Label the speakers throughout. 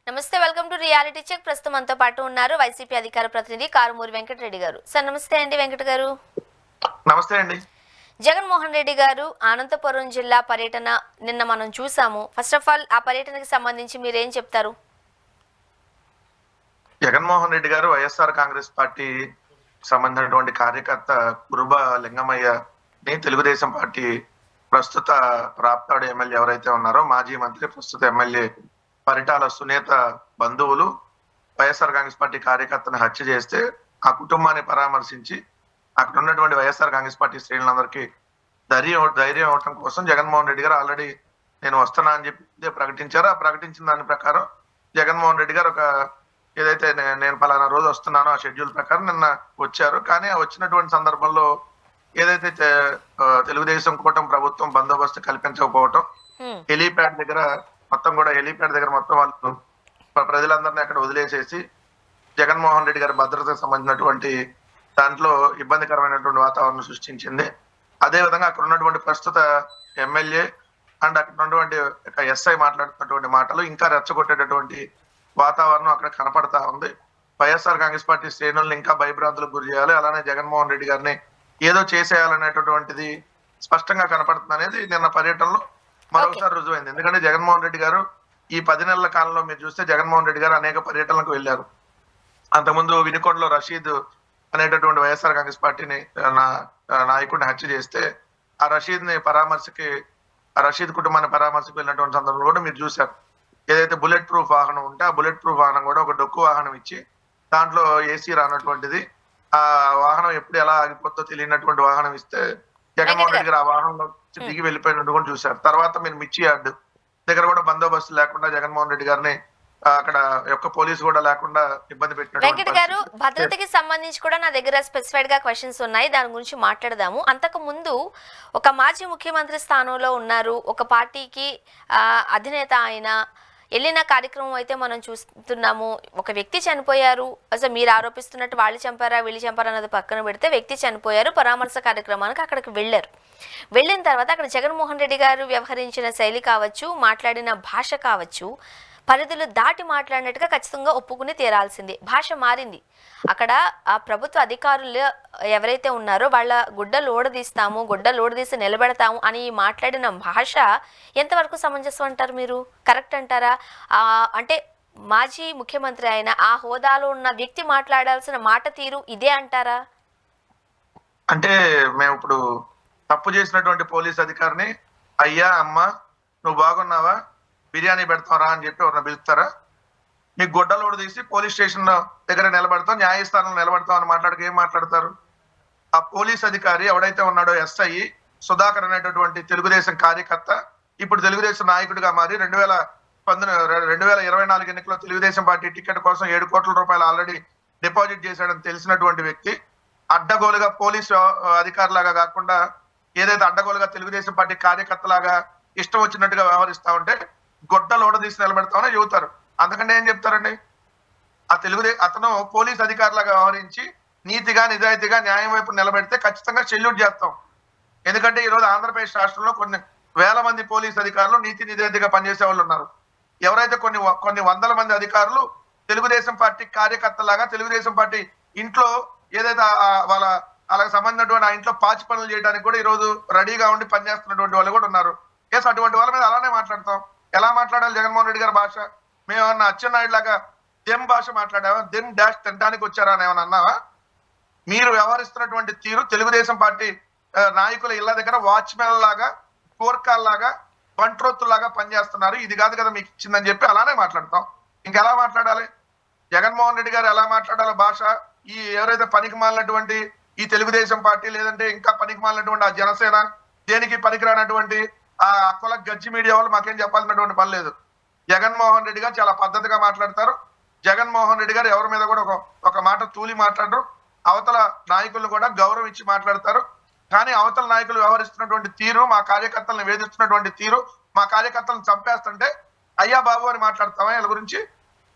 Speaker 1: నమస్తే, welcome to reality check. ప్రస్తుతం మనతో పాటు ఉన్నారు వైసీపీ అధికార ప్రతినిధి కారుమూరి వెంకటరెడ్డి గారు. సార్ నమస్తే అండి వెంకట గారు.
Speaker 2: నమస్తే అండి.
Speaker 1: జగన్మోహన్ రెడ్డి గారు అనంతపురం జిల్లా పర్యటన నిన్న మనం చూసాము. ఫస్ట్ ఆఫ్ ఆల్ ఆ పర్యటనకి సంబంధించి మీరేం చెప్తారు?
Speaker 2: జగన్మోహన్ రెడ్డి గారు వైఎస్ఆర్ కాంగ్రెస్ పార్టీ సంబంధించినటువంటి కార్యకర్త కురుబ లింగమయ్యని తెలుగుదేశం పార్టీ ప్రస్తుత రాప్తాడు ఎమ్మెల్యే ఎవరైతే ఉన్నారో మాజీ మంత్రి ప్రస్తుత ఎమ్మెల్యే పరిటాల సునేత బంధువులు వైఎస్ఆర్ కాంగ్రెస్ పార్టీ కార్యకర్తను హత్య చేస్తే ఆ కుటుంబాన్ని పరామర్శించి అక్కడ ఉన్నటువంటి వైఎస్ఆర్ కాంగ్రెస్ పార్టీ శ్రేణులందరికీ ధైర్యం అవటం కోసం జగన్మోహన్ రెడ్డి గారు ఆల్రెడీ నేను వస్తున్నా అని చెప్పి ప్రకటించారు. ఆ ప్రకటించిన దాని ప్రకారం జగన్మోహన్ రెడ్డి గారు ఒక ఏదైతే నేను పలానా రోజు వస్తున్నానో ఆ షెడ్యూల్ ప్రకారం నిన్న వచ్చారు. కానీ ఆ వచ్చినటువంటి సందర్భంలో ఏదైతే తెలుగుదేశం కూటమి ప్రభుత్వం బందోబస్తు కల్పించకపోవటం, హెలీప్యాడ్ దగ్గర మొత్తం వాళ్ళు ప్రజలందరినీ అక్కడ వదిలేసేసి జగన్మోహన్ రెడ్డి గారి భద్రతకు సంబంధించినటువంటి దాంట్లో ఇబ్బందికరమైనటువంటి వాతావరణం సృష్టించింది. అదే విధంగా అక్కడ ఉన్నటువంటి ప్రస్తుత ఎమ్మెల్యే అండ్ అక్కడ ఉన్నటువంటి ఎస్ఐ మాట్లాడుతున్నటువంటి మాటలు ఇంకా రెచ్చగొట్టేటటువంటి వాతావరణం అక్కడ కనపడతా ఉంది. వైఎస్ఆర్ కాంగ్రెస్ పార్టీ శ్రేణులను ఇంకా భయభ్రాంతులకు గురి చేయాలి, అలానే జగన్మోహన్ రెడ్డి గారిని ఏదో చేసేయాలనేటటువంటిది స్పష్టంగా కనపడుతుంది అనేది నిన్న పర్యటనలో మరొకసారి రుజువైంది. ఎందుకంటే జగన్మోహన్ రెడ్డి గారు ఈ 10 నెలల కాలంలో మీరు చూస్తే జగన్మోహన్ రెడ్డి గారు అనేక పర్యటనలకు వెళ్ళారు. అంతకుముందు వినుకొండలో రషీద్ అనేటటువంటి వైఎస్ఆర్ కాంగ్రెస్ పార్టీని నాయకుడిని హత్య చేస్తే ఆ రషీద్ కుటుంబాన్ని పరామర్శకు వెళ్ళినటువంటి సందర్భంలో కూడా మీరు చూశారు. ఏదైతే బుల్లెట్ ప్రూఫ్ వాహనం ఉంటే ఆ బుల్లెట్ ప్రూఫ్ వాహనం కూడా ఒక డొక్కు వాహనం ఇచ్చి దాంట్లో ఏసీ రానటువంటిది, ఆ వాహనం ఎప్పుడు ఎలా ఆగిపోతుందో తెలియనటువంటి వాహనం ఇస్తే జగన్మోహన్ రెడ్డి గారు ఆ వాహనంలో దిగి వెళ్ళిపోయినట్టు కూడా చూశారు. తర్వాత మీరు మిర్చి యార్డు దగ్గర కూడా బందోబస్తు లేకుండా జగన్మోహన్ రెడ్డి గారిని అక్కడ యొక్క పోలీసు కూడా లేకుండా ఇబ్బంది పెట్టినట్టు.
Speaker 1: వెంకట గారు, భద్రతకి సంబంధించి కూడా నా దగ్గర స్పెసిఫైడ్ గా క్వశ్చన్స్ ఉన్నాయి, దాని గురించి మాట్లాడదాము. అంతకు ముందు ఒక మాజీ ముఖ్యమంత్రి స్థానంలో ఉన్నారు, ఒక పార్టీకి అధినేత ఆయన వెళ్ళిన కార్యక్రమం అయితే మనం చూస్తున్నాము. ఒక వ్యక్తి చనిపోయారు, అసలు మీరు ఆరోపిస్తున్నట్టు వాళ్ళు చంపారా వీళ్ళు చంపారా అన్నది పక్కన పెడితే వ్యక్తి చనిపోయారు, పరామర్శ కార్యక్రమానికి అక్కడికి వెళ్ళారు. వెళ్ళిన తర్వాత అక్కడ జగన్మోహన్ రెడ్డి గారు వ్యవహరించిన శైలి కావచ్చు, మాట్లాడిన భాష కావచ్చు, పరిధులు దాటి మాట్లాడినట్టుగా ఖచ్చితంగా ఒప్పుకుని తీరాల్సింది. భాష మారింది. అక్కడ ఆ ప్రభుత్వ అధికారులు ఎవరైతే ఉన్నారో వాళ్ళ గుడ్డలు ఓడదీసి నిలబెడతాము అని మాట్లాడిన భాష ఎంతవరకు సమంజసం అంటారు మీరు? కరెక్ట్ అంటారా? అంటే మాజీ ముఖ్యమంత్రి అయిన ఆ హోదాలో ఉన్న వ్యక్తి మాట్లాడాల్సిన మాట తీరు ఇదే అంటారా?
Speaker 2: అంటే మేము ఇప్పుడు తప్పు చేసినటువంటి పోలీస్ అధికారిని అయ్యా అమ్మ నువ్వు బాగున్నావా, బిర్యానీ పెడతారా అని చెప్పి ఎవరైనా పిలుస్తారా? మీకు గొడ్డలోడు తీసి పోలీస్ స్టేషన్ దగ్గర నిలబడతాం, న్యాయస్థానంలో నిలబడతాం అని మాట్లాడక ఏం మాట్లాడతారు? ఆ పోలీస్ అధికారి ఎవడైతే ఉన్నాడో ఎస్ఐ సుధాకర్ అనేటటువంటి తెలుగుదేశం కార్యకర్త ఇప్పుడు తెలుగుదేశం నాయకుడిగా మారి 2024 ఎన్నికల్లో తెలుగుదేశం పార్టీ టికెట్ కోసం 7 కోట్ల రూపాయలు ఆల్రెడీ డిపాజిట్ చేశాడని తెలిసినటువంటి వ్యక్తి అడ్డగోలుగా పోలీసు అధికారులాగా కాకుండా ఏదైతే అడ్డగోలుగా తెలుగుదేశం పార్టీ కార్యకర్తలాగా ఇష్టం వచ్చినట్టుగా వ్యవహరిస్తా ఉంటే గొడ్డలోడ తీసి నిలబెడతామని చెబుతారు. అందుకంటే ఏం చెప్తారండి? అతను పోలీస్ అధికారులాగా వ్యవహరించి నీతిగా నిజాయితీగా న్యాయం వైపు నిలబెడితే ఖచ్చితంగా సెల్యూట్ చేస్తాం. ఎందుకంటే ఈరోజు ఆంధ్రప్రదేశ్ రాష్ట్రంలో కొన్ని వేల మంది పోలీస్ అధికారులు నీతి నిజాయితీగా పనిచేసే వాళ్ళు ఉన్నారు. ఎవరైతే కొన్ని వందల మంది అధికారులు తెలుగుదేశం పార్టీ కార్యకర్తలాగా తెలుగుదేశం పార్టీ ఇంట్లో ఏదైతే వాళ్ళకి సంబంధించినటువంటి ఆ ఇంట్లో పాచి పనులు చేయడానికి కూడా ఈరోజు రెడీగా ఉండి పనిచేస్తున్నటువంటి వాళ్ళు కూడా ఉన్నారు. ఎస్, అటువంటి వాళ్ళ మీద అలానే మాట్లాడతాం. ఎలా మాట్లాడాలి జగన్మోహన్ రెడ్డి గారి భాష? మేమన్నా అచ్చెన్నాయుడు లాగా దెమ్ భాష మాట్లాడావా? దెమ్ డాష్ తినడానికి వచ్చారా అని ఏమన్నా అన్నావా? మీరు వ్యవహరిస్తున్నటువంటి తీరు తెలుగుదేశం పార్టీ నాయకుల ఇళ్ల దగ్గర వాచ్మెన్ లాగా, కోర్కాల్లాగా, బంట్రోత్తులాగా పనిచేస్తున్నారు. ఇది కాదు కదా మీకు ఇచ్చిందని చెప్పి అలానే మాట్లాడతాం. ఇంకెలా మాట్లాడాలి? జగన్మోహన్ రెడ్డి గారు ఎలా మాట్లాడాలి భాష? ఈ ఎవరైతే పనికి మాలినటువంటి ఈ తెలుగుదేశం పార్టీ లేదంటే ఇంకా పనికి మాలినటువంటి ఆ జనసేన, దేనికి పనికిరానటువంటి ఆ కుల గజ్జి మీడియా వాళ్ళు మాకేం చెప్పాల్సినటువంటి పని లేదు. జగన్మోహన్ రెడ్డి గారు చాలా పద్ధతిగా మాట్లాడతారు. జగన్మోహన్ రెడ్డి గారు ఎవరి మీద కూడా ఒక మాట తూలి మాట్లాడరు. అవతల నాయకులను కూడా గౌరవం ఇచ్చి మాట్లాడతారు. కానీ అవతల నాయకులు వ్యవహరిస్తున్నటువంటి తీరు, మా కార్యకర్తలను వేధిస్తున్నటువంటి తీరు, మా కార్యకర్తలను చంపేస్తుంటే అయ్యా బాబు అని మాట్లాడతామా వీళ్ళ గురించి?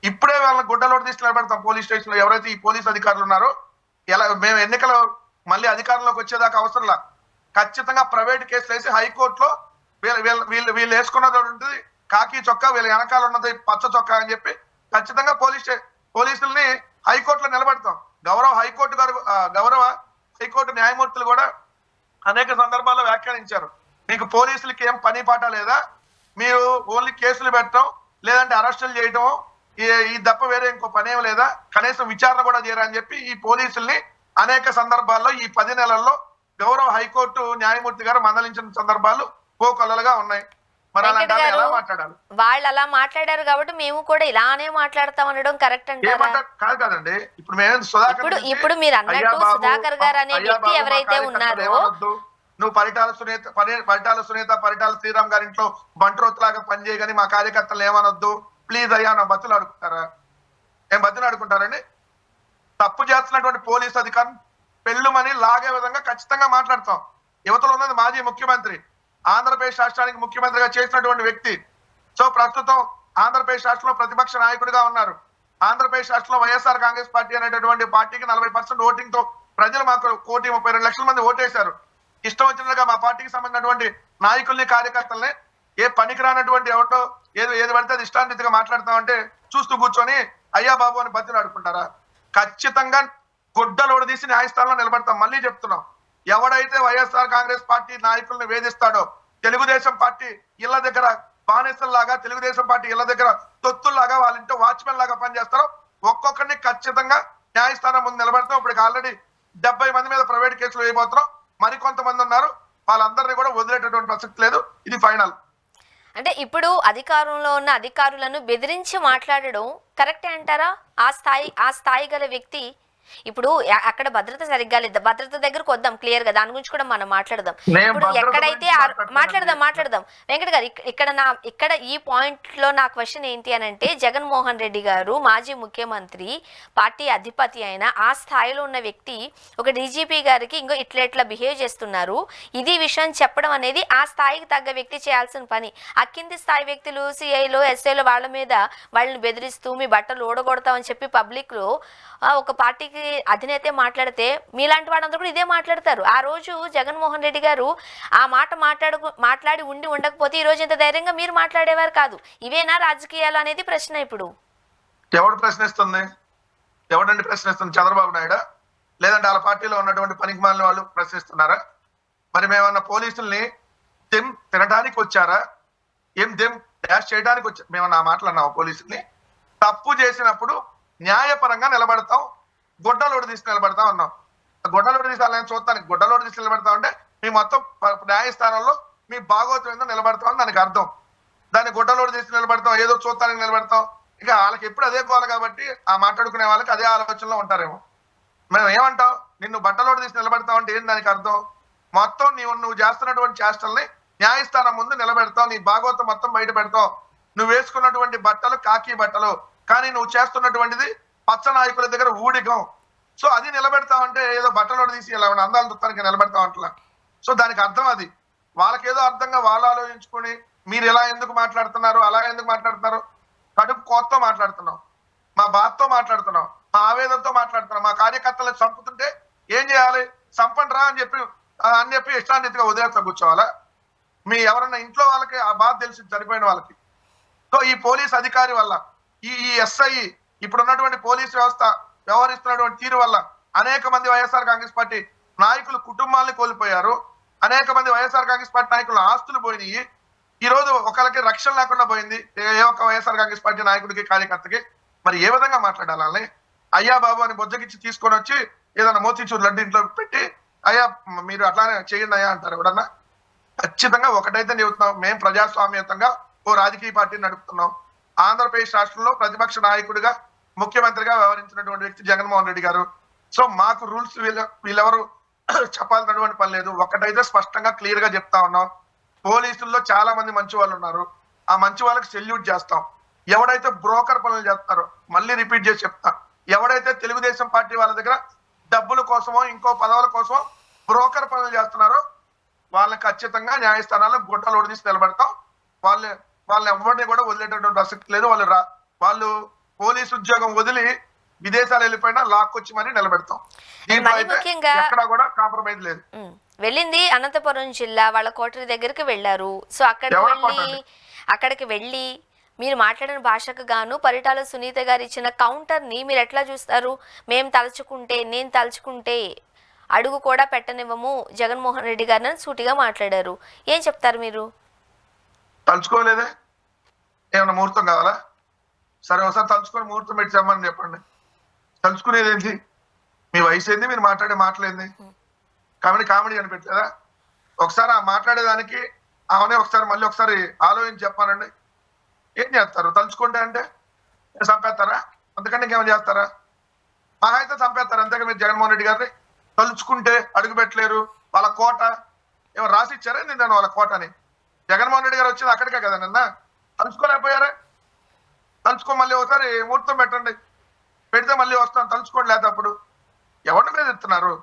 Speaker 2: ఇప్పుడే వాళ్ళని గుడ్డలోకి తీసి నిలబెడతాం పోలీస్ స్టేషన్ లో. ఎవరైతే ఈ పోలీస్ అధికారులు ఉన్నారో మేము ఎన్నికలు మళ్ళీ అధికారంలోకి వచ్చేదాకా అవసరంలా ఖచ్చితంగా ప్రైవేట్ కేసులు వేసి హైకోర్టులో వీళ్ళు వేసుకున్నది కాకి చొక్కా, వీళ్ళ వెనకాల ఉన్నది పచ్చ చొక్కా అని చెప్పి ఖచ్చితంగా పోలీసుల్ని హైకోర్టులో నిలబెడతాం. గౌరవ హైకోర్టు న్యాయమూర్తులు కూడా అనేక సందర్భాల్లో వ్యాఖ్యానించారు. మీకు పోలీసులకి ఏం పని పాట లేదా, మీరు ఓన్లీ కేసులు పెట్టడం లేదంటే అరెస్టులు చేయటం ఈ తప్ప వేరే ఇంకో పనేం లేదా, కనీసం విచారణ కూడా చేయరా అని చెప్పి ఈ పోలీసుల్ని అనేక సందర్భాల్లో ఈ 10 నెలల్లో గౌరవ హైకోర్టు న్యాయమూర్తి గారు మందలించిన సందర్భాలు కోకొల్లలుగా ఉన్నాయి. మరి అలాంటి ఎలా మాట్లాడాలి?
Speaker 1: వాళ్ళు అలా మాట్లాడారు కాబట్టి మేము కూడా ఇలానే మాట్లాడతాం అనడం కరెక్ట్ అంటారా?
Speaker 2: కాదండి. ఇప్పుడు మేము సుధాకర్
Speaker 1: ఇప్పుడు మీరు అన్నట్టు సుధాకర్ గారు అనే వ్యక్తి ఎవరైతే ఉన్నారో,
Speaker 2: నువ్వు పరిటాల సునీత పరిటాల శ్రీరామ్ గారి ఇంట్లో బంట్రోత్ లాగా పనిచేయగాని మా కార్యకర్తలు ఏమనొద్దు ప్లీజ్ అయ్యా నా బతులు అడుగుతారా? ఏం బతులు అడుగుంటారండి? తప్పు చేస్తున్నటువంటి పోలీసు అధికారులు పెళ్ళుమని లాగే విధంగా ఖచ్చితంగా మాట్లాడతాం. యువతలో ఉన్నది మాజీ ముఖ్యమంత్రి, ఆంధ్రప్రదేశ్ రాష్ట్రానికి ముఖ్యమంత్రిగా చేసినటువంటి వ్యక్తి. సో ప్రస్తుతం ఆంధ్రప్రదేశ్ రాష్ట్రంలో ప్రతిపక్ష నాయకుడిగా ఉన్నారు. ఆంధ్రప్రదేశ్ రాష్ట్రంలో వైఎస్ఆర్ కాంగ్రెస్ పార్టీ అనేటటువంటి పార్టీకి 40% ఓటింగ్ తో ప్రజలు మాకు 1,32,00,000 మంది ఓటేశారు. ఇష్టం వచ్చినట్టుగా మా పార్టీకి సంబంధించినటువంటి నాయకుల్ని కార్యకర్తల్ని ఏ పనికిరానటువంటి ఎవటో ఏది పడితే అది ఇష్టాన్నితిగా మాట్లాడతామంటే చూస్తూ కూర్చొని అయ్యా బాబు అని బతులు ఆడుకుంటారా? ఖచ్చితంగా గుడ్డలోడు తీసి న్యాయస్థానంలో నిలబడతాం. మళ్ళీ చెప్తున్నాం, ఎవడైతే వైఎస్ఆర్ కాంగ్రెస్ పార్టీ నాయకుల్ని వేధిస్తాడో, తెలుగుదేశం పార్టీ ఇళ్ల దగ్గర బానిసల్లాగా, తెలుగుదేశం పార్టీ ఇళ్ల దగ్గర తొత్తుల్లాగా, వాళ్ళ ఇంట్లో వాచ్మెన్ లాగా పనిచేస్తారో ఒక్కొక్కరిని ఖచ్చితంగా న్యాయస్థానం ముందు నిలబడతాం. ఇప్పటికి ఆల్రెడీ 70 మంది మీద ప్రైవేట్ కేసులు వేయబోతున్నాం. మరికొంతమంది ఉన్నారు, వాళ్ళందరినీ కూడా వదిలేటటువంటి ప్రసక్తి లేదు. ఇది ఫైనల్.
Speaker 1: అంటే ఇప్పుడు అధికారంలో ఉన్న అధికారులను బెదిరించి మాట్లాడడం కరెక్టే అంటారా? ఆ స్థాయి గల వ్యక్తి ఇప్పుడు అక్కడ భద్రత సరిగ్గా లేదు. భద్రత దగ్గరకు వద్దాం క్లియర్ గా, దాని గురించి కూడా మనం మాట్లాడదాం. ఇప్పుడు ఎక్కడైతే మాట్లాడదాం వెంకట గారు, ఇక్కడ ఈ పాయింట్ లో నా క్వశ్చన్ ఏంటి అని అంటే, జగన్మోహన్ రెడ్డి గారు మాజీ ముఖ్యమంత్రి, పార్టీ అధిపతి అయిన ఆ స్థాయిలో ఉన్న వ్యక్తి ఒక డీజీపీ గారికి ఇంకో ఇట్లా బిహేవ్ చేస్తున్నారు, ఇది విషయం చెప్పడం అనేది ఆ స్థాయికి తగ్గ వ్యక్తి చేయాల్సిన పని. ఆ కింది స్థాయి వ్యక్తులు సిఐలో ఎస్ఐలో వాళ్ళ మీద వాళ్ళని బెదిరిస్తూ మీ బట్టలు ఓడగొడతామని చెప్పి పబ్లిక్ లో ఒక పార్టీకి అధినేతే మాట్లాడితే మీలాంటి వాళ్ళందరూ కూడా ఇదే మాట్లాడతారు. ఆ రోజు జగన్మోహన్ రెడ్డి గారు ఆ మాట మాట్లాడి ఉండకపోతే ఈ రోజు ఇంత ధైర్యంగా మీరు మాట్లాడేవారు కాదు. ఇవేనా రాజకీయాలు అనేది ప్రశ్న. ఇప్పుడు
Speaker 2: ఎవడు ప్రశ్నిస్తుంది? ఎవడండి ప్రశ్నిస్తుంది? చంద్రబాబు నాయుడు లేదంటే వాళ్ళ పార్టీలో ఉన్నటువంటి పనికిమాలిన వాళ్ళు ప్రశ్నిస్తున్నారా? మరి మేమన్నా పోలీసుల్ని తినడానికి వచ్చారా? డాష్ చేయడానికి వచ్చా? మేమన్నా ఆ మాటలు అన్నాము? పోలీసుల్ని తప్పు చేసినప్పుడు న్యాయపరంగా నిలబడతాం, గుడ్డలోడు తీసి నిలబడతాం అన్నాం. గుడ్డలోడు తీసి అలా చూస్తానికి గుడ్డలోడు తీసి నిలబడతాం అంటే మీ మొత్తం న్యాయస్థానంలో మీ భాగవతం ఏందో నిలబడతాం అని దానికి అర్థం. దాన్ని గుడ్డలోడు తీసి నిలబడతాం, ఏదో చూస్తానికి నిలబడతాం. ఇక వాళ్ళకి ఎప్పుడు అదే కోవాలి కాబట్టి ఆ మాట్లాడుకునే వాళ్ళకి అదే ఆలోచనలో ఉంటారేమో. మేము ఏమంటాం, నిన్ను బట్టలోడు తీసి నిలబడతాం అంటే ఏంటి దానికి అర్థం? మొత్తం నువ్వు చేస్తున్నటువంటి చేష్టల్ని న్యాయస్థానం ముందు నిలబెడతావు, నీ భాగవతం మొత్తం బయట పెడతావు. నువ్వు వేసుకున్నటువంటి బట్టలు కాకి బట్టలు, కానీ నువ్వు చేస్తున్నటువంటిది పచ్చ నాయకుల దగ్గర ఊడిగం. సో అది నిలబెడతామంటే ఏదో బట్టలోడు తీసి ఇలా అందాలు దుత్తానికి నిలబెడతాం అట్లా. సో దానికి అర్థం అది. వాళ్ళకేదో అర్థంగా వాళ్ళు ఆలోచించుకొని మీరు ఎలా ఎందుకు మాట్లాడుతున్నారు, అలా ఎందుకు మాట్లాడుతున్నారు? కడుపు కోతతో మాట్లాడుతున్నాం, మా బాధతో మాట్లాడుతున్నాం, మా ఆవేదనతో మాట్లాడుతున్నాం. మా కార్యకర్తలను చంపుతుంటే ఏం చేయాలి? చంపండి రా అని చెప్పి ఇష్టాన్నితిగా వదిలేస్తా కూర్చోవాలా? మీ ఎవరన్నా ఇంట్లో వాళ్ళకి ఆ బాధ తెలిసి చనిపోయిన వాళ్ళకి. సో ఈ పోలీస్ అధికారి వల్ల, ఈ ఎస్ఐ ఇప్పుడు ఉన్నటువంటి పోలీస్ వ్యవస్థ వ్యవహరిస్తున్నటువంటి తీరు వల్ల అనేక మంది వైఎస్ఆర్ కాంగ్రెస్ పార్టీ నాయకులు కుటుంబాలని కోల్పోయారు. అనేక మంది వైఎస్ఆర్ కాంగ్రెస్ పార్టీ నాయకుల ఆస్తులు పోయినాయి. ఈ రోజు ఒకరికి రక్షణ లేకుండా పోయింది ఏ ఒక్క వైఎస్ఆర్ కాంగ్రెస్ పార్టీ నాయకుడికి కార్యకర్తకి. మరి ఏ విధంగా మాట్లాడాలని? అయ్యా బాబు అని బొజ్జగిచ్చి తీసుకొని వచ్చి ఏదైనా మోతీచూరు లడ్డు ఇంట్లో పెట్టి అయ్యా మీరు అట్లానే చేయండి అయ్యా అంటారు ఎవడన్నా? ఖచ్చితంగా ఒకటైతే చెబుతున్నాం, మేము ప్రజాస్వామ్యతంగా ఓ రాజకీయ పార్టీని నడుపుతున్నాం. ఆంధ్రప్రదేశ్ రాష్ట్రంలో ప్రతిపక్ష నాయకుడిగా ముఖ్యమంత్రిగా వ్యవహరించినటువంటి వ్యక్తి జగన్మోహన్ రెడ్డి గారు. సో మాకు రూల్స్ వీళ్ళెవరు చెప్పాల్సినటువంటి పని లేదు. ఒకటైతే స్పష్టంగా క్లియర్ గా చెప్తా ఉన్నాం, పోలీసుల్లో చాలా మంది మంచి వాళ్ళు ఉన్నారు. ఆ మంచి వాళ్ళకి సెల్యూట్ చేస్తాం. ఎవడైతే బ్రోకర్ పనులు చేస్తారో, మళ్ళీ రిపీట్ చేసి చెప్తా, ఎవడైతే తెలుగుదేశం పార్టీ వాళ్ళ దగ్గర డబ్బుల కోసమో ఇంకో పదవుల కోసమో బ్రోకర్ పనులు చేస్తున్నారో వాళ్ళని ఖచ్చితంగా న్యాయస్థానాల్లో గుట్టలోడు తీసి నిలబెడతాం. వాళ్ళని ఎవరిని కూడా వదిలేటటువంటి ప్రసక్తి లేదు. వాళ్ళు పోలీసు ఉద్యోగం వదిలి విదేశాలు వెళ్ళిపోయినా లాక్కొచ్చి మరీ నిలబెడతాం. ఎక్కడా కూడా కాంప్రమైజ్ లేదు.
Speaker 1: వెళ్ళింది అనంతపురం జిల్లా వాళ్ళ కోటరి దగ్గరికి వెళ్ళారు. సో అక్కడికి వెళ్ళి మీరు మాట్లాడిన భాషకు గాను పరిటాల సునీత గారు ఇచ్చిన కౌంటర్ని మీరు ఎట్లా చూస్తారు? నేను తలుచుకుంటే అడుగు కూడా పెట్టనివ్వము జగన్మోహన్ రెడ్డి గారిని సూటిగా మాట్లాడారు. ఏం చెప్తారు మీరు?
Speaker 2: తలుచుకోలేదే, ఏమన్నా ముహూర్తం కావాలా? సరే ఒకసారి తలుచుకొని ముహూర్తం పెట్టి చెప్పమని చెప్పండి. తలుచుకునేది ఏంటి? మీ వయసు ఏంది, మీరు మాట్లాడే మాటలేంది? కామెడీ అనిపెట్టలేదా? ఒకసారి ఆ మాట్లాడేదానికి అవనే ఒకసారి మళ్ళీ ఒకసారి ఆలోచించి చెప్పానండి. ఏం చేస్తారు తలుచుకుంటే? అంటే చంపేస్తారా? అంతకంటే ఇంకేమైనా చేస్తారా? మహా అయితే చంపేస్తారు అంతేగా. మీరు జగన్మోహన్ రెడ్డి గారిని తలుచుకుంటే అడుగు పెట్టలేరు, వాళ్ళ కోట ఏమో రాసి ఇచ్చారా నిన్న వాళ్ళ కోటని? జగన్మోహన్ రెడ్డి గారు వచ్చింది అక్కడికే కదా నిన్న. తలుచుకోలేకపోయారా? తలుచుకో, మళ్ళీ ఒకసారి ముహూర్తం పెట్టండి, పెడితే మళ్ళీ వస్తాను. తలుచుకోండి, లేదా అప్పుడు ఎవరి మీద ఎత్తున్నారు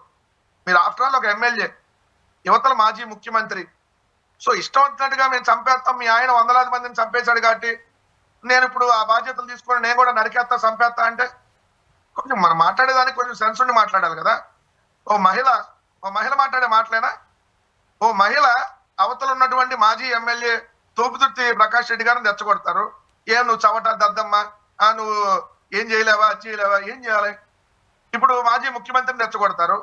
Speaker 2: మీరు? ఆఫ్టర్ ఆల్ ఒక ఎమ్మెల్యే, యువతల మాజీ ముఖ్యమంత్రి. సో ఇష్టం వచ్చినట్టుగా మేము చంపేస్తాం, మీ ఆయన వందలాది మందిని చంపేశాడు కాబట్టి నేను ఇప్పుడు ఆ బాధ్యతలు తీసుకొని నేను కూడా నరికేస్తా చంపేస్తా అంటే కొంచెం మనం మాట్లాడేదానికి కొంచెం సెన్స్ ఉండి మాట్లాడాలి కదా. ఓ మహిళ మాట్లాడే మాటలేనా? ఓ మహిళ అవతల ఉన్నటువంటి మాజీ ఎమ్మెల్యే తోపుదుర్తి ప్రకాష్ రెడ్డి గారిని రెచ్చగొడతారు. ఏం నువ్వు చవట దద్దమ్మా, నువ్వు ఏం చేయలేవా, ఏం చేయాలి? ఇప్పుడు మాజీ ముఖ్యమంత్రిని రెచ్చగొడతారు.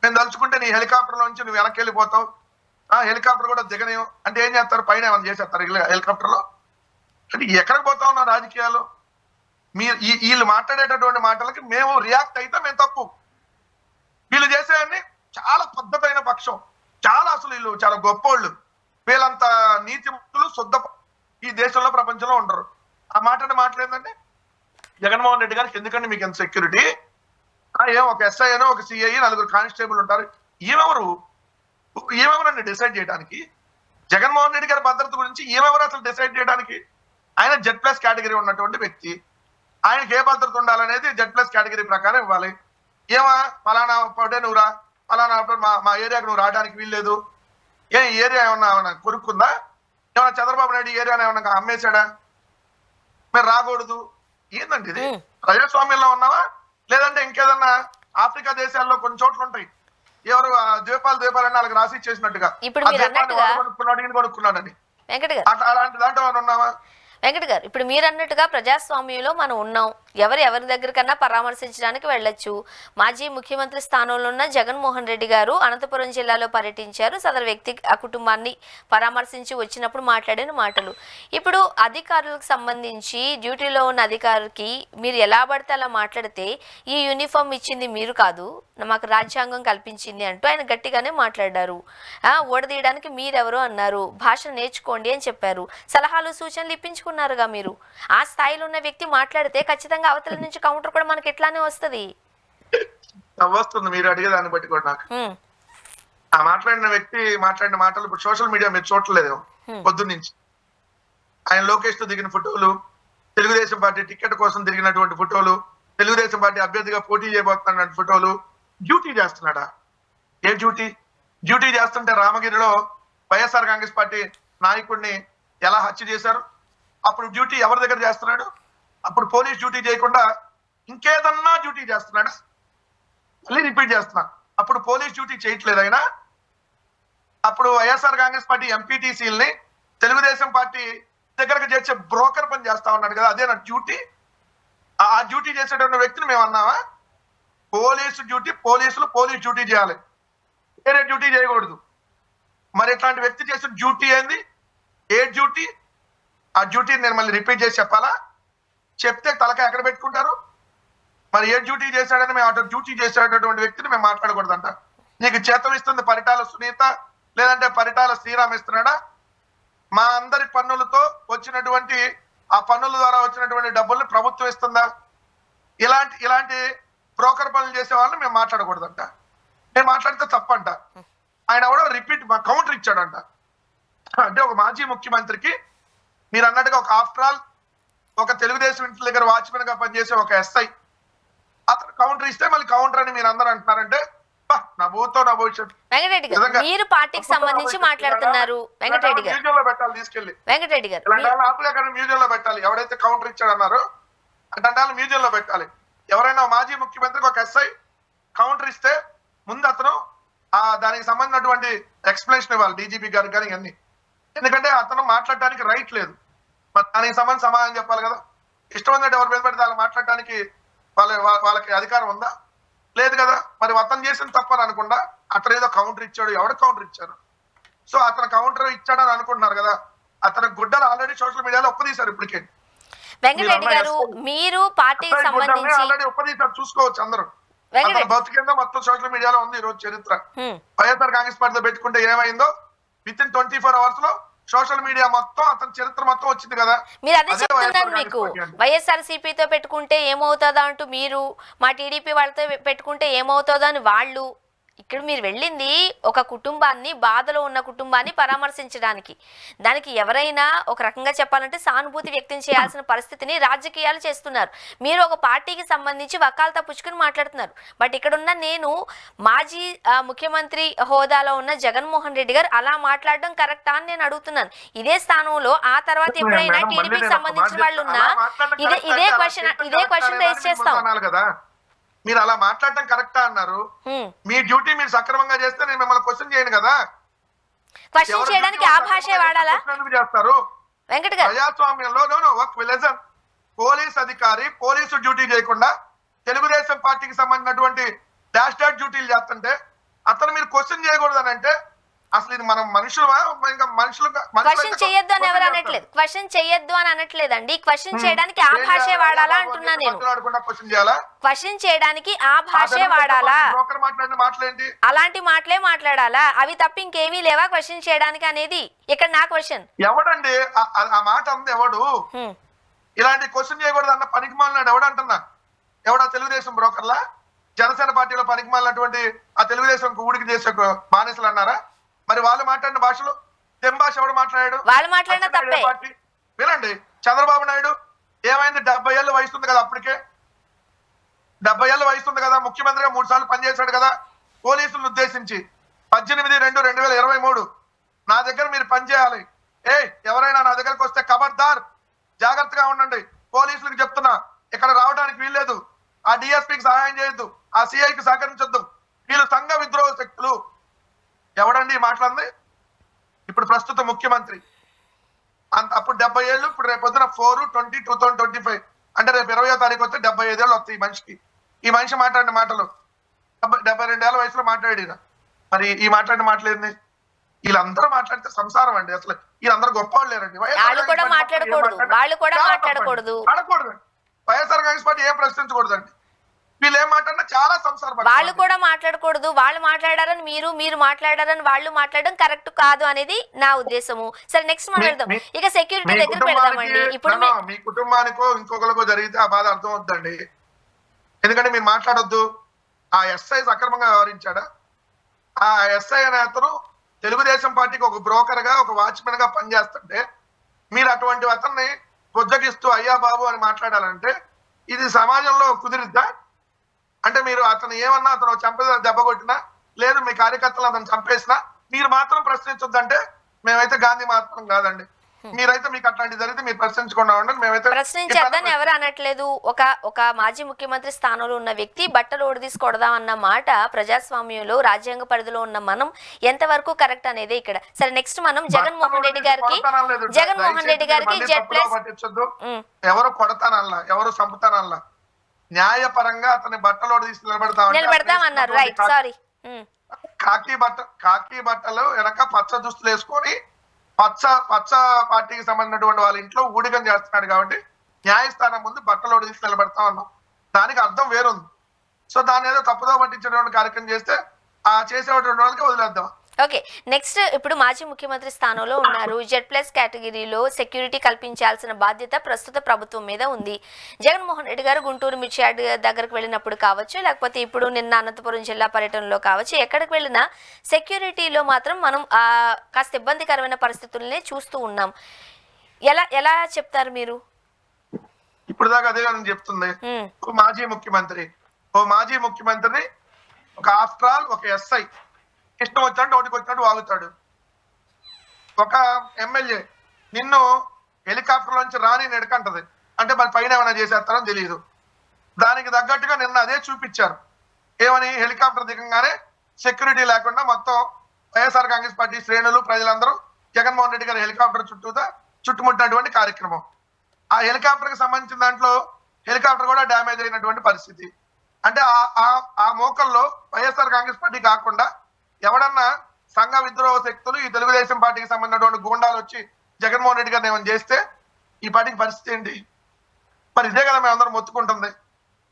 Speaker 2: నేను తలుచుకుంటే నీ హెలికాప్టర్ నుంచి నువ్వు వెనక్కి వెళ్ళిపోతావు, హెలికాప్టర్ కూడా దిగనేవు అంటే ఏం చేస్తారు? పైన ఏమైనా చేసేస్తారు హెలికాప్టర్ లో? అంటే ఎక్కడికి పోతా ఉన్నా రాజకీయాలు? మీరు వీళ్ళు మాట్లాడేటటువంటి మాటలకి మేము రియాక్ట్ అయితే మేము తప్పు. వీళ్ళు చేసేవన్నీ చాలా పద్ధతైన పక్షం, అసలు వీళ్ళు చాలా గొప్పోళ్ళు. వీళ్ళంత నీతిమంతులు శుద్ధ ఈ దేశంలో ప్రపంచంలో ఉండరు. ఆ మాట్లాడేందంటే జగన్మోహన్ రెడ్డి గారికి ఎందుకంటే మీకు ఎంత సెక్యూరిటీ? ఏం ఒక ఎస్ఐ అనో ఒక సిఐ నలుగురు కానిస్టేబుల్ ఉంటారు. ఏమెవరండి డిసైడ్ చేయడానికి? జగన్మోహన్ రెడ్డి గారి భద్రత గురించి ఏమెవరు అసలు డిసైడ్ చేయడానికి? ఆయన Z+ కేటగిరీ ఉన్నటువంటి వ్యక్తి. ఆయనకి ఏ భద్రత ఉండాలనేది Z+ కేటగిరీ ప్రకారం ఇవ్వాలి. ఫలానా పడే నువ్వు రా, ఫలానా మా ఏరియాకి నువ్వు రావడానికి వీల్లేదు. ఏరియా ఏమన్నా కొనుక్కుందా? ఏమన్నా చంద్రబాబు నాయుడు ఏరియాని ఏమన్నా అమ్మేశాడా? మీరు రాకూడదు. ఏందండి ఇది? ప్రజాస్వామ్యంలో ఉన్నావా లేదంటే ఇంకేదన్నా ఆఫ్రికా దేశాల్లో కొన్ని చోట్ల ఉంటాయి, ఎవరు ద్వీపాలని వాళ్ళకి రాసి ఇచ్చేసినట్టుగా కొనుక్కున్నాడని. అలాంటి దాంట్లో ఉన్నావా?
Speaker 1: వెంకట గారు, ఇప్పుడు మీరు అన్నట్టుగా ప్రజాస్వామ్యంలో మనం ఉన్నాం. ఎవరి దగ్గరికన్నా పరామర్శించడానికి వెళ్ళొచ్చు. మాజీ ముఖ్యమంత్రి స్థానంలో ఉన్న జగన్మోహన్ రెడ్డి గారు అనంతపురం జిల్లాలో పర్యటించారు. సదరు వ్యక్తి ఆ కుటుంబాన్ని పరామర్శించి వచ్చినప్పుడు మాట్లాడిన మాటలు. ఇప్పుడు అధికారులకు సంబంధించి డ్యూటీలో ఉన్న అధికారికి మీరు ఎలా పడితే అలా మాట్లాడితే, ఈ యూనిఫామ్ ఇచ్చింది మీరు కాదు, మాకు రాజ్యాంగం కల్పించింది అంటూ ఆయన గట్టిగానే మాట్లాడారు. ఓడదీయడానికి మీరెవరు అన్నారు, భాష నేర్చుకోండి అని చెప్పారు. సలహాలు సూచనలు ఇప్పించుకున్నారుగా మీరు. ఆ స్థాయిలో ఉన్న వ్యక్తి మాట్లాడితే ఖచ్చితంగా అవతల నుంచి కౌంటర్ కూడా మనకి ఎట్లానే వస్తుంది.
Speaker 2: మీరు అడిగే దాన్ని బట్టి కూడా నాకు ఆ మాట్లాడిన వ్యక్తి మాట్లాడిన మాటలు ఇప్పుడు సోషల్ మీడియా మీరు చూడలేదు. పొద్దున్నుంచి ఆయన లోకేష్ తో దిగిన ఫోటోలు, తెలుగుదేశం పార్టీ టికెట్ కోసం తిరిగినటువంటి ఫోటోలు, తెలుగుదేశం పార్టీ అభ్యర్థిగా పోటీ చేయబోతున్న ఫోటోలు. డ్యూటీ చేస్తున్నాడా? ఏ డ్యూటీ చేస్తుంటే రామగిరిలో వైఎస్ఆర్ కాంగ్రెస్ పార్టీ నాయకుడిని ఎలా హత్య చేశారు? అప్పుడు డ్యూటీ ఎవరి దగ్గర చేస్తున్నాడు? అప్పుడు పోలీస్ డ్యూటీ చేయకుండా ఇంకేదన్నా డ్యూటీ చేస్తున్నాడా? మళ్ళీ రిపీట్ చేస్తున్నా, అప్పుడు పోలీస్ డ్యూటీ చేయట్లేదు ఆయన. అప్పుడు వైఎస్ఆర్ కాంగ్రెస్ పార్టీ ఎంపీటీసీలని తెలుగుదేశం పార్టీ దగ్గరకు చేర్చే బ్రోకర్ పని చేస్తా ఉన్నాడు కదా, అదే నా డ్యూటీ. ఆ డ్యూటీ చేసేటువంటి వ్యక్తిని మేము అన్నావా? పోలీసులు పోలీస్ డ్యూటీ చేయాలి, వేరే డ్యూటీ చేయకూడదు. మరి ఇట్లాంటి వ్యక్తి చేసిన డ్యూటీ ఏంది? ఏ డ్యూటీ? ఆ డ్యూటీని నేను మళ్ళీ రిపీట్ చేసి చెప్పాలా? చెప్తే తలకాయ ఎక్కడ పెట్టుకుంటారు? మరి ఏ డ్యూటీ చేశాడని మేము అటు డ్యూటీ చేసేటటువంటి వ్యక్తిని మేము మాట్లాడకూడదంట. నీకు చేతం ఇస్తుంది పరిటాల సునీత లేదంటే పరిటాల శ్రీరామ్ ఇస్తున్నాడా? మా అందరి పన్నులతో వచ్చినటువంటి ఆ పన్నుల ద్వారా వచ్చినటువంటి డబ్బుల్ని ప్రభుత్వం ఇస్తుందా? ఇలాంటి బ్రోకర్ పనులు చేసే వాళ్ళని మేము మాట్లాడకూడదంట. మేము మాట్లాడితే తప్పంట. ఆయన కూడా రిపీట్ కౌంటర్ ఇచ్చాడంట. అంటే ఒక మాజీ ముఖ్యమంత్రికి మీరు అన్నట్టుగా ఒక ఆఫ్టర్ ఆల్ ఒక తెలుగుదేశం ఇంటి దగ్గర వాచ్మెన్ గా పనిచేసే ఒక ఎస్ఐ అతను కౌంటర్ ఇస్తే మళ్ళీ కౌంటర్ అని మీరు అందరూ అంటున్నారంటే నా భూతో నా భవిష్యత్తు.
Speaker 1: వెంకటరెడ్డి గారు, మీరు పార్టీకి సంబంధించి మాట్లాడుతున్నారు. వెంకటరెడ్డి గారు
Speaker 2: మ్యూజియంలో పెట్టాలి తీసుకెళ్లి.
Speaker 1: వెంకటరెడ్డి గారు
Speaker 2: మ్యూజియంలో పెట్టాలి. ఎవరైతే కౌంటర్ ఇచ్చాడన్నారో అంటే మ్యూజియంలో పెట్టాలి. ఎవరైనా మాజీ ముఖ్యమంత్రికి ఒక ఎస్ఐ కౌంటర్ ఇస్తే ముందు అతను దానికి సంబంధించినటువంటి ఎక్స్ప్లెనేషన్ ఇవ్వాలి డీజీపీ గారికి కానీ అన్ని. ఎందుకంటే అతను మాట్లాడడానికి రైట్ లేదు. మరి దానికి సంబంధించి సమాధానం చెప్పాలి కదా. ఇష్టం ఉన్నట్టు ఎవరి మీద పడితే వాళ్ళు మాట్లాడడానికి వాళ్ళకి అధికారం ఉందా? లేదు కదా. మరి అతను చేసిన తప్పని అనుకుండా అతను ఏదో కౌంటర్ ఇచ్చాడు. ఎవరు కౌంటర్ ఇచ్చారు? సో అతను కౌంటర్ ఇచ్చాడని అనుకుంటున్నారు కదా. అతని గుడ్డలు ఆల్రెడీ సోషల్ మీడియాలో ఒప్పదీశారు. ఇప్పటికే
Speaker 1: వెంకటరెడ్డి గారు, మీరు పార్టీకి సంబంధించి
Speaker 2: ఆల్రెడీ ఒప్పదీశారు, చూసుకోవచ్చు అందరూ.
Speaker 1: వెంకటరెడ్డి
Speaker 2: భౌతికంగా మొత్తం సోషల్ మీడియాలో ఉంది ఈ రోజు చరిత్ర. వైఎస్ఆర్ కాంగ్రెస్ పార్టీలో పెట్టుకుంటే ఏమైందో విత్ ఇన్ 24 hours లో సోషల్ మీడియా మొత్తం అతని చరిత్ర మొత్తం వచ్చింది కదా.
Speaker 1: మీరు అదే చెప్తున్నాను మీకు. వైఎస్ఆర్సీపీతో పెట్టుకుంటే ఏమవుతుందా అంటూ మీరు, మా టీడీపీ వాళ్ళతో పెట్టుకుంటే ఏమవుతుందా అని వాళ్ళు. ఇక్కడ మీరు వెళ్ళింది ఒక కుటుంబాన్ని, బాధలో ఉన్న కుటుంబాన్ని పరామర్శించడానికి. దానికి ఎవరైనా ఒక రకంగా చెప్పాలంటే సానుభూతి వ్యక్తం చేయాల్సిన పరిస్థితిని రాజకీయాలు చేస్తున్నారు. మీరు ఒక పార్టీకి సంబంధించి వకాల్తా పుచ్చుకుని మాట్లాడుతున్నారు. బట్ ఇక్కడున్న నేను మాజీ ముఖ్యమంత్రి హోదాలో ఉన్న జగన్మోహన్ రెడ్డి గారు అలా మాట్లాడడం కరెక్టా అని నేను అడుగుతున్నాను. ఇదే స్థానంలో ఆ తర్వాత ఎప్పుడైనా టీడీపీకి సంబంధించిన వాళ్ళు ఉన్నా ఇదే క్వశ్చన్ రేస్ చేస్తాం
Speaker 2: కదా. మీరు అలా మాట్లాడటం కరెక్టా అన్నారు. మీ డ్యూటీ మీరు సక్రమంగా చేస్తే నేను మిమ్మల్ని క్వశ్చన్ చేయను కదా.
Speaker 1: క్వశ్చన్ చేయడానికి ఆ భాషే వాడాలా
Speaker 2: చేస్తారు
Speaker 1: వెంకట గారు?
Speaker 2: ప్రజాస్వామ్యంలో పోలీస్ అధికారి పోలీసు డ్యూటీ చేయకుండా తెలుగుదేశం పార్టీకి సంబంధించినటువంటి డాష్ డ్యూటీలు చేస్తుంటే అతను మీరు క్వశ్చన్ చేయకూడదు అని అంటే అసలు ఇది మనం మనుషులమా? ఇంకా
Speaker 1: క్వశ్చన్ చేయొద్దు అని ఎవరు అనట్లేదు. క్వశ్చన్ చేయొద్దు అని అనట్లేదండి. క్వశ్చన్ చేయడానికి ఆ భాషే వాడాలా అంటున్నా నేను. క్వశ్చన్ చేయడానికి ఆ భాషే వాడాలా? అలాంటి మాటలే మాట్లాడాలా? అవి తప్ప ఇంకేమీ లేవా క్వశ్చన్ చేయడానికి అనేది? ఇక్కడ నా క్వశ్చన్.
Speaker 2: ఎవడండి ఆ మాట అంది? ఎవడు ఇలాంటి క్వశ్చన్ చేయకూడదు అన్న పనికి మాలినాడు ఎవడు అంటున్నా? ఎవడా తెలుగుదేశం బ్రోకర్లా, జనసేన పార్టీలో పనికి మాలినటువంటి ఆ తెలుగుదేశం ఊడికి చేసే బానిసలు అన్నారా? మరి వాళ్ళు మాట్లాడిన భాషలో తెం భాష ఎవడు మాట్లాడాడు?
Speaker 1: వాళ్ళు మాట్లాడిన తప్పే.
Speaker 2: వినండి, చంద్రబాబు నాయుడు ఏమైంది? 70 ఏళ్ళు వయసుంది కదా. అప్పటికే 70 ఏళ్ళు వయసుంది కదా. ముఖ్యమంత్రిగా 3 సార్లు పనిచేశాడు కదా. పోలీసులను ఉద్దేశించి 18/2/2023 నా దగ్గర మీరు పనిచేయాలి. ఎవరైనా నా దగ్గరకు వస్తే ఖబర్దార్, జాగ్రత్తగా ఉండండి. పోలీసులకు చెప్తున్నా, ఇక్కడ రావడానికి వీల్లేదు. ఆ డిఎస్పీకి సహాయం చేయొద్దు, ఆ సిఐకి సహకరించొద్దు. వీళ్ళు సంఘ విద్రోహ శక్తులు. ఎవడండి మాట్లాడింది? ఇప్పుడు ప్రస్తుత ముఖ్యమంత్రి. అప్పుడు 70 ఏళ్ళు, ఇప్పుడు రేపు పొద్దున 4/20/2025 అంటే రేపు 20వ తారీఖు వస్తే 75 ఏళ్ళు వస్తాయి ఈ మనిషికి. ఈ మనిషి మాట్లాడిన మాటలు 72 ఏళ్ళ వయసులో మాట్లాడిన. మరి ఈ మాట్లాడిన మాటలేంది? వీళ్ళందరూ మాట్లాడితే సంసారం అండి. అసలు వీళ్ళందరూ గొప్ప వాళ్ళు లేరండి. ఆడకూడదు. వైఎస్ఆర్ కాంగ్రెస్ పార్టీ ఏం ప్రశ్నించకూడదండి. వీళ్ళు ఏం మాట్లాడినా చాలా సంసారం.
Speaker 1: వాళ్ళు కూడా మాట్లాడకూడదు. వాళ్ళు మాట్లాడారని మీరు మాట్లాడారని వాళ్ళు మాట్లాడడం కరెక్ట్ కాదు అనేది నా ఉద్దేశము. సరే, నెక్స్ట్ మాట్లాడదాం. ఇక సెక్యూరిటీ దగ్గర పెడదామండి. ఇప్పుడు
Speaker 2: మీ కుటుంబానికో ఇంకొకరికో జరిగితే ఆ బాధ అర్థం అవుతుందండి. ఎందుకంటే మీరు మాట్లాడొద్దు. ఆ ఎస్ఐ సక్రమంగా వ్యవహరించాడా? ఆ ఎస్ఐ అనే అతను తెలుగుదేశం పార్టీకి ఒక బ్రోకర్ గా, ఒక వాచ్మెన్ గా పనిచేస్తుంటే మీరు అటువంటి అతన్ని బుజ్జగిస్తూ అయ్యా బాబు అని మాట్లాడాలంటే ఇది సమాజంలో కుదిరిద్దా? అంటే మీరు అతను ఏమన్నా, అతను దెబ్బ కొట్టినా, లేదు మీ కార్యకర్తలు అతను చంపేసినా మీరు మాత్రం ప్రశ్నించొద్దంటే మేమైతే గాంధీ మాత్రం కాదండి. మీరైతే మీకు అట్లాంటి జరిగితే మీరు ప్రశ్నించకుండా ఉండండి. మేమైతే
Speaker 1: ప్రశ్నించద్దని ఎవరు అనట్లేదు. ఒక మాజీ ముఖ్యమంత్రి స్థానంలో ఉన్న వ్యక్తి బట్టలు ఓడదీసుకొడదాం అన్న మాట ప్రజాస్వామ్యంలో, రాజ్యాంగ పరిధిలో ఉన్న మనం ఎంతవరకు కరెక్ట్ అనేది ఇక్కడ. సరే, నెక్స్ట్ మనం జగన్మోహన్ రెడ్డి గారికి
Speaker 2: ఎవరు కొడతానల్లా, ఎవరు చంపుతానల్లా, న్యాయపరంగా అతని బట్టలు తీసి
Speaker 1: నిలబెడతామన్నారు. Right, sorry.
Speaker 2: కాకి బట్టలు వెనక పచ్చ దుస్తులు వేసుకొని పచ్చ పార్టీకి సంబంధించినటువంటి వాళ్ళ ఇంట్లో ఊడిగం చేస్తున్నాడు కాబట్టి న్యాయస్థానం ముందు బట్టలు తీసి నిలబెడతా ఉన్నాం. దానికి అర్థం వేరుంది. సో దాన్ని ఏదో తప్పుదో పట్టించేటువంటి కార్యక్రమం చేస్తే ఆ చేసేటువంటి వాళ్ళకి వదిలేద్దాం.
Speaker 1: ఓకే, నెక్స్ట్ ఇప్పుడు మాజీ ముఖ్యమంత్రి స్థానంలో ఉన్నారు. Z+ కేటగిరీలో సెక్యూరిటీ కల్పించాల్సిన బాధ్యత ప్రస్తుత ప్రభుత్వం మీద ఉంది. జగన్మోహన్ రెడ్డి గారు గుంటూరు మిర్చియార్డ్ దగ్గరకు వెళ్ళినప్పుడు కావచ్చు, లేకపోతే ఇప్పుడు నిన్న అనంతపురం జిల్లా పర్యటనలో కావచ్చు, ఎక్కడికి వెళ్ళినా సెక్యూరిటీలో మాత్రం మనం కాస్త ఇబ్బందికరమైన పరిస్థితులనే చూస్తూ ఉన్నాం. ఎలా చెప్తారు మీరు?
Speaker 2: ఇప్పుడు దాకా అదే నేను చెప్తుంది. మాజీ ముఖ్యమంత్రిని ఒక ఆఫ్టర్ ఆల్ ఒక ఎస్ఐ ఇష్టం వచ్చినట్టు ఒకటికి వచ్చినట్టు వాగుతాడు. ఒక ఎమ్మెల్యే నిన్ను హెలికాప్టర్ నుంచి రాని నెడకంటది అంటే మరి పైన ఏమైనా చేసేస్తారని తెలియదు. దానికి తగ్గట్టుగా నిన్న అదే చూపించారు. ఏమని? హెలికాప్టర్ దిగంగానే సెక్యూరిటీ లేకుండా మొత్తం వైఎస్ఆర్ కాంగ్రెస్ పార్టీ శ్రేణులు, ప్రజలందరూ జగన్మోహన్ రెడ్డి గారి హెలికాప్టర్ చుట్టూతా చుట్టుముట్టినటువంటి కార్యక్రమం. ఆ హెలికాప్టర్ కి సంబంధించిన దాంట్లో హెలికాప్టర్ కూడా డ్యామేజ్ అయినటువంటి పరిస్థితి. అంటే ఆ మోకల్లో వైఎస్ఆర్ కాంగ్రెస్ పార్టీ కాకుండా ఎవడన్నా సంఘ విద్రోహ శక్తులు ఈ తెలుగుదేశం పార్టీకి సంబంధించినటువంటి గూండాలు వచ్చి జగన్మోహన్ రెడ్డి గారిని ఏమైనా చేస్తే ఈ పార్టీకి పరిస్థితి ఏంటి? మరి ఇదే కదా మేమందరం మొత్తుకుంటుంది.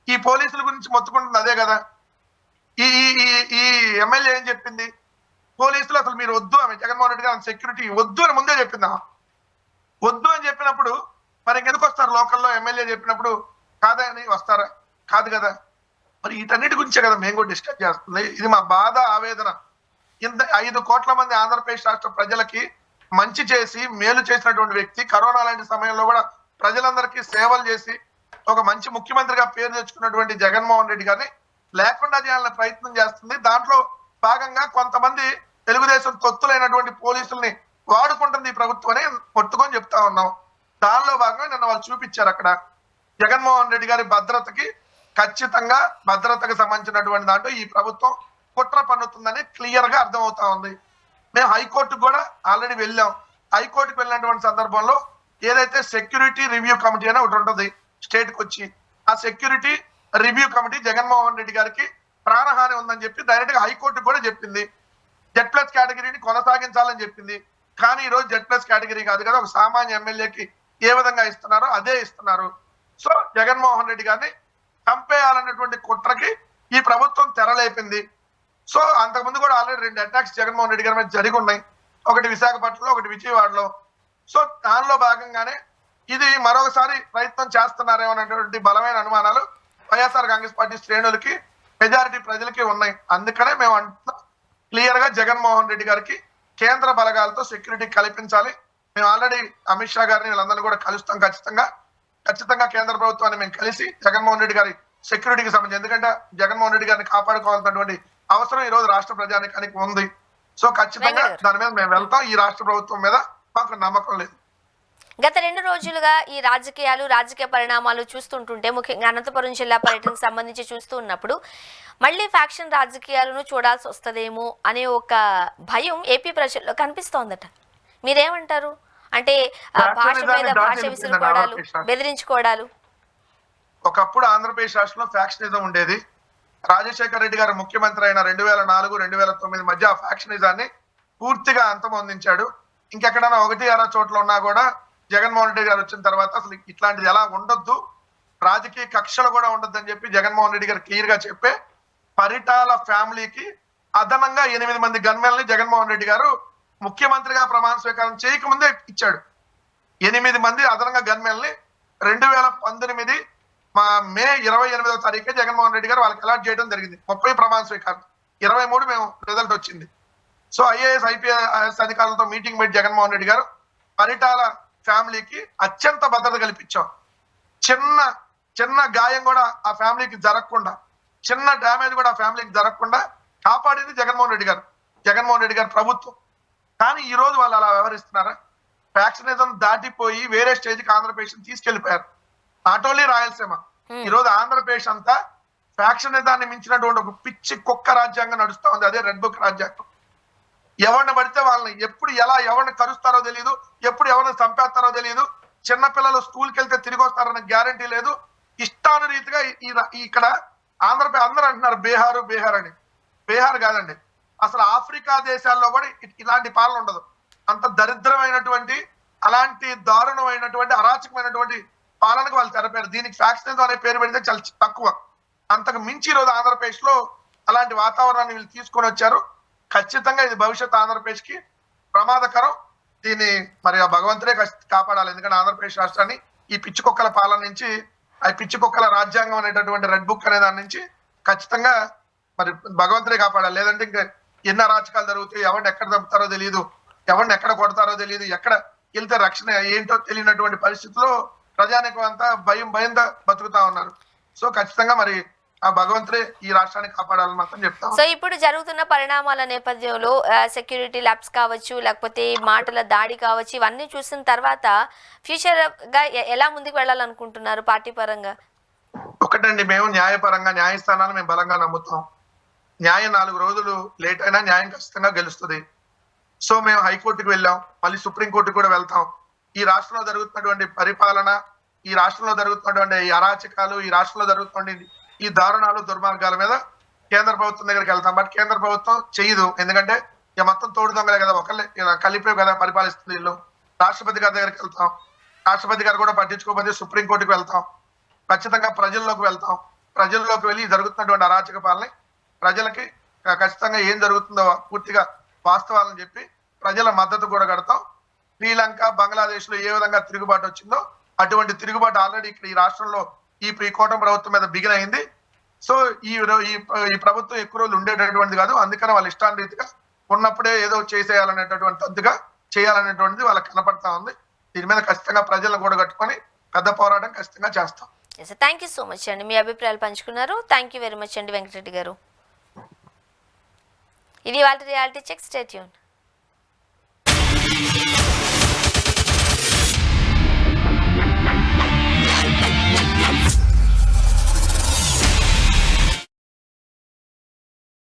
Speaker 2: ఈ పోలీసుల గురించి మొత్తుకుంటుంది అదే కదా. ఈ ఈ ఎమ్మెల్యే ఏం చెప్పింది? పోలీసులు అసలు మీరు వద్దు, ఆమె జగన్మోహన్ రెడ్డి గారు సెక్యూరిటీ వద్దు అని ముందే చెప్పిందా? వద్దు అని చెప్పినప్పుడు మరి ఇంకెందుకు వస్తారు? లోకల్లో ఎమ్మెల్యే చెప్పినప్పుడు కాదని వస్తారా? కాదు కదా. మరి వీటన్నిటి గురించే కదా మేము కూడా డిస్కస్ చేస్తుంది. ఇది మా బాధ, ఆవేదన. ఇంత 5 కోట్ల మంది ఆంధ్రప్రదేశ్ రాష్ట్ర ప్రజలకి మంచి చేసి మేలు చేసినటువంటి వ్యక్తి, కరోనా లాంటి సమయంలో కూడా ప్రజలందరికీ సేవలు చేసి ఒక మంచి ముఖ్యమంత్రిగా పేరు తెచ్చుకున్నటువంటి జగన్మోహన్ రెడ్డి గారిని లేకుండా చేయాలని ప్రయత్నం చేస్తుంది. దాంట్లో భాగంగా కొంతమంది తెలుగుదేశం తొత్తులైనటువంటి పోలీసుల్ని వాడుకుంటుంది ఈ ప్రభుత్వం అని పట్టుకొని చెప్తా ఉన్నాం. దానిలో భాగంగా నిన్న వాళ్ళు చూపించారు అక్కడ జగన్మోహన్ రెడ్డి గారి భద్రతకి, ఖచ్చితంగా భద్రతకు సంబంధించినటువంటి దాంట్లో ఈ ప్రభుత్వం కుట్ర పన్నుతుందని క్లియర్ గా అర్థమవుతా ఉంది. మేము హైకోర్టుకు కూడా ఆల్రెడీ వెళ్ళాం. హైకోర్టుకు వెళ్ళినటువంటి సందర్భంలో ఏదైతే సెక్యూరిటీ రివ్యూ కమిటీ అని ఒకటి ఉంటుంది స్టేట్ కి వచ్చి, ఆ security review committee Jaganmohan Reddy గారికి ప్రాణహాని ఉందని చెప్పి డైరెక్ట్ గా హైకోర్టుకు కూడా చెప్పింది. Z+ కేటగిరీని కొనసాగించాలని చెప్పింది. కానీ ఈ రోజు Z+ కేటగిరీ కాదు కదా, ఒక సామాన్య ఎమ్మెల్యేకి ఏ విధంగా ఇస్తున్నారో అదే ఇస్తున్నారు. సో జగన్మోహన్ రెడ్డి గారిని చంపేయాలన్నటువంటి కుట్రకి ఈ ప్రభుత్వం తెరలేపింది. సో అంతకుముందు కూడా ఆల్రెడీ 2 అటాక్స్ జగన్మోహన్ రెడ్డి గారి మీద జరిగి ఉన్నాయి. ఒకటి విశాఖపట్నంలో, ఒకటి విజయవాడలో. సో దానిలో భాగంగానే ఇది మరొకసారి ప్రయత్నం చేస్తున్నారేమో అనేటువంటి బలమైన అనుమానాలు వైఎస్ఆర్ కాంగ్రెస్ పార్టీ శ్రేణులకి, మెజారిటీ ప్రజలకి ఉన్నాయి. అందుకనే మేము అంటున్నాం క్లియర్ గా జగన్మోహన్ రెడ్డి గారికి కేంద్ర బలగాలతో సెక్యూరిటీ కల్పించాలి. మేము ఆల్రెడీ అమిత్ షా గారిని వీళ్ళందరినీ కూడా కలుస్తాం. ఖచ్చితంగా కేంద్ర ప్రభుత్వాన్ని మేము కలిసి జగన్మోహన్ రెడ్డి గారి సెక్యూరిటీకి సంబంధించి, ఎందుకంటే జగన్మోహన్ రెడ్డి గారిని కాపాడుకోవాల్సినటువంటి అవసరం ఈ రోజు రాష్ట్ర ప్రజానికానికి ఉంది. సో ఖచ్చితంగా దాని మీద మేము వెళ్తాం. ఈ రాష్ట్ర ప్రభుత్వం మీద మాకు నమ్మకం లేదు.
Speaker 1: గత 2 రోజులుగా ఈ రాజకీయ పరిణామాలు చూస్తుంటుంటే, ముఖ్యంగా అనంతపురం జిల్లా పర్యటనకు సంబంధించి చూస్తూ ఉన్నప్పుడు మళ్ళీ ఫ్యాక్షన్ రాజకీయాలను చూడాల్సి వస్తుందేమో అనే ఒక భయం ఏపీ ప్రజల్లో కనిపిస్తోందట. మీరేమంటారు? అంటే భాష మీద భాష విసురుకోవడాలు, బెదిరించుకోవడాలు.
Speaker 2: ఒకప్పుడు ఆంధ్రప్రదేశ్ రాష్ట్రంలో ఫ్యాక్షనిజం ఉండేది. రాజశేఖర రెడ్డి గారు ముఖ్యమంత్రి అయిన 2004, 2009 మధ్య ఆ ఫ్యాక్షనిజాన్ని పూర్తిగా అంతమొందించాడు. ఇంకెక్కడైనా 1-6 చోట్ల ఉన్నా కూడా జగన్మోహన్ రెడ్డి గారు వచ్చిన తర్వాత అసలు ఇట్లాంటిది ఎలా ఉండొద్దు, రాజకీయ కక్షలు కూడా ఉండొద్దు అని చెప్పి జగన్మోహన్ రెడ్డి గారు క్లియర్ గా చెప్పే పరిటాల ఫ్యామిలీకి అదనంగా 8 మంది గన్మెన్లని జగన్మోహన్ రెడ్డి గారు ముఖ్యమంత్రిగా ప్రమాణ స్వీకారం చేయకముందే ఇచ్చాడు. 8 మంది అదనంగా గన్మెన్లని 2019 మే 28వ తారీఖే జగన్మోహన్ రెడ్డి గారు వాళ్ళకి అలాట్ చేయడం జరిగింది. 30 ప్రమాణ స్వీకారం, 23 మేము రిజల్ట్ వచ్చింది. సో IAS, IPS అధికారులతో మీటింగ్ పెట్టి జగన్మోహన్ రెడ్డి గారు పరిటాల ఫ్యామిలీకి అత్యంత భద్రత కల్పించాం. చిన్న గాయం కూడా ఆ ఫ్యామిలీకి జరగకుండా, చిన్న డ్యామేజ్ కూడా ఆ ఫ్యామిలీకి జరగకుండా కాపాడింది జగన్మోహన్ రెడ్డి గారి ప్రభుత్వం. కానీ ఈ రోజు వాళ్ళు అలా వ్యవహరిస్తున్నారా? ఫ్యాక్షనిజం దాటిపోయి వేరే స్టేజ్కి ఆంధ్రప్రదేశ్ తీసుకెళ్లిపోయారు. నాట్ ఓన్లీ రాయలసీమ, ఈ రోజు ఆంధ్రప్రదేశ్ అంతా ఫ్యాక్షనిజాన్ని మించినటువంటి ఒక పిచ్చి కుక్క రాజ్యాంగం నడుస్తా ఉంది. అదే రెడ్ బుక్ రాజ్యాంగం. ఎవరిని పడితే వాళ్ళని ఎప్పుడు ఎలా ఎవరిని కరుస్తారో తెలియదు, ఎప్పుడు ఎవరిని చంపేస్తారో తెలియదు. చిన్నపిల్లలు స్కూల్కి వెళ్తే తిరిగి వస్తారన్న గ్యారంటీ లేదు. ఇష్టానురీతిగా ఇక్కడ ఆంధ్రప్రదేశ్ అందరూ అంటున్నారు బీహార్ అని. బీహార్ కాదండి, అసలు ఆఫ్రికా దేశాల్లో కూడా ఇలాంటి పాలన ఉండదు. అంత దరిద్రమైనటువంటి, అలాంటి దారుణమైనటువంటి, అరాచకమైనటువంటి పాలనకు వాళ్ళు తెరపారు. దీనికి ఫ్యాక్షనిజం అనే పేరు పెడితే చాలా తక్కువ. అంతకు మించి ఈరోజు ఆంధ్రప్రదేశ్ లో అలాంటి వాతావరణాన్ని వీళ్ళు తీసుకొని వచ్చారు. ఖచ్చితంగా ఇది భవిష్యత్ ఆంధ్రప్రదేశ్ కి ప్రమాదకరం. దీన్ని మరి ఆ భగవంతుడే కాపాడాలి. ఎందుకంటే ఆంధ్రప్రదేశ్ రాష్ట్రాన్ని ఈ పిచ్చి కుక్కల పాలన నుంచి, ఆ పిచ్చి కుక్కల రాజ్యాంగం అనేటటువంటి రెడ్ బుక్ అనే దాని నుంచి ఖచ్చితంగా మరి భగవంతుడే కాపాడాలి. లేదంటే ఇంకా ఎన్ని అరాచకాలు జరుగుతాయి, ఎవరిని ఎక్కడ చంపుతారో తెలియదు, ఎవరిని ఎక్కడ కొడతారో తెలియదు, ఎక్కడ వెళ్తే రక్షణ ఏంటో తెలియనటువంటి పరిస్థితుల్లో ప్రజానికం అంతా భయంతో బతుకుతా ఉన్నారు. సో ఖచ్చితంగా మరి ఆ భగవంతుడే ఈ రాష్ట్రాన్ని కాపాడాలని మాత్రం చెప్తాం.
Speaker 1: సో ఇప్పుడు జరుగుతున్న పరిణామాల నేపథ్యంలో సెక్యూరిటీ ల్యాబ్స్ కావచ్చు, లేకపోతే మాటల దాడి కావచ్చు, ఇవన్నీ చూసిన తర్వాత ఫ్యూచర్ గా ఎలా ముందుకు వెళ్ళాలనుకుంటున్నారు పార్టీ పరంగా?
Speaker 2: ఒకటండి, మేము న్యాయపరంగా న్యాయస్థానాలు మేము బలంగా నమ్ముతాం. న్యాయం 4 రోజులు లేట్ అయినా న్యాయం ఖచ్చితంగా గెలుస్తుంది. సో మేము హైకోర్టుకు వెళ్ళాం, మళ్ళీ సుప్రీంకోర్టుకు కూడా వెళ్తాం. ఈ రాష్ట్రంలో జరుగుతున్నటువంటి పరిపాలన, ఈ రాష్ట్రంలో జరుగుతున్నటువంటి ఈ అరాచకాలు, ఈ రాష్ట్రంలో జరుగుతున్నటువంటి ఈ దారుణాలు, దుర్మార్గాల మీద కేంద్ర ప్రభుత్వం దగ్గరికి వెళ్తాం. బట్ కేంద్ర ప్రభుత్వం చేయదు. ఎందుకంటే ఇక మొత్తం తోడు దొంగలే కదా, ఒకళ్ళే ఇలా కలిపే కదా పరిపాలిస్తుంది వీళ్ళు. రాష్ట్రపతి గారి దగ్గరికి వెళ్తాం, రాష్ట్రపతి గారు కూడా పట్టించుకోకపోతే సుప్రీంకోర్టుకి వెళ్తాం, ఖచ్చితంగా ప్రజల్లోకి వెళ్తాం. ప్రజల్లోకి వెళ్ళి జరుగుతున్నటువంటి అరాచక పాలన ప్రజలకి ఖచ్చితంగా ఏం జరుగుతుందో పూర్తిగా వాస్తవాలను చెప్పి ప్రజల మద్దతు కూడా కడతాం. శ్రీలంక, బంగ్లాదేశ్ లో ఏ విధంగా తిరుగుబాటు వచ్చిందో అటువంటి తిరుగుబాటు ఆల్రెడీ ఇక్కడ ఈ రాష్ట్రంలో ఈ కూటమి ప్రభుత్వం మీద బిగిన్ అయింది. సో ఈ ప్రభుత్వం ఎక్కువ రోజులు ఉండేటటువంటిది కాదు. అందుకని వాళ్ళ ఇష్టాన్ని రీతిగా ఉన్నప్పుడే ఏదో చేసేయాలనేటటువంటి తద్దుగా చేయాలనేటువంటిది వాళ్ళకి కనపడతా ఉంది. దీని మీద ఖచ్చితంగా ప్రజలను కూడా కట్టుకొని పెద్ద పోరాటం ఖచ్చితంగా చేస్తాం.
Speaker 1: థ్యాంక్ యూ సో మచ్ అండి, మీ అభిప్రాయాలు పంచుకున్నారు. థ్యాంక్ యూ వెరీ మచ్ అండి వెంకటరెడ్డి గారు. ఇది వాళ్ళ రియాలిటీ చెక్. Stay tune.